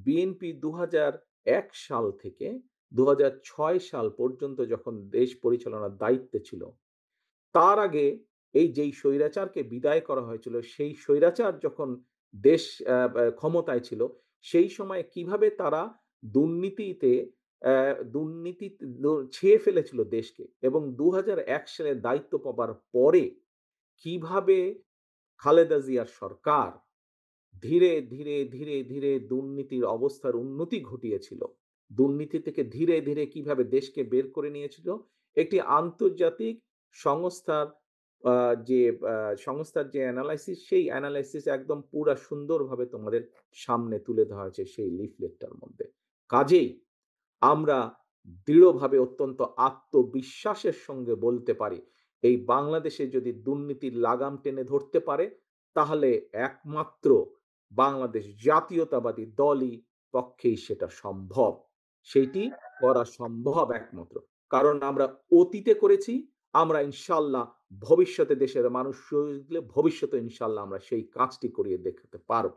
BNP ২০০১ সাল থেকে ২০০৬ সাল পর্যন্ত যখন দেশ পরিচালনার দায়িত্বে ছিল, তার আগে এই যেই স্বৈরাচারকে বিদায় করা হয়েছিল, সেই স্বৈরাচার যখন দেশ ক্ষমতায় ছিল, সেই সময়ে কিভাবে তারা দুর্নীতিতে দুর্নীতি ছেয়ে ফেলেছিল দেশকে এবং ২০০১ সালে দায়িত্ব পাবার পরে কিভাবে খালেদা জিয়ার সরকার ধীরে দুর্নীতির অবস্থার উন্নতি ঘটিয়েছিল। দুর্নীতি থেকে ধীরে কিভাবে দেশকে বের করে নিয়েছিল। একটি আন্তর্জাতিক সংস্থার আ যে আ সংস্থার যে এনালাইসিস, সেই এনালাইসিস একদম পুরা সুন্দরভাবে তোমাদের সামনে তুলে ধরা হয়েছে সেই লিফলেটটার মধ্যে। কাজেই আমরা দৃঢ়ভাবে অত্যন্ত আত্মবিশ্বাসের সঙ্গে বলতে পারি, এই বাংলাদেশে যদি দুর্নীতির লাগাম টেনে ধরতে পারে, তাহলে একমাত্র বাংলাদেশ জাতীয়তাবাদী দলই পক্ষেই সেটা সম্ভব। সেইটি করা সম্ভব একমাত্র। কারণ আমরা অতীতে করেছি, আমরা ইনশাআল্লাহ ভবিষ্যতে দেশের মানুষ সুযোগ দিলে ভবিষ্যতে ইনশাআল্লাহ আমরা সেই কাজটি করিয়ে দেখাতে পারব।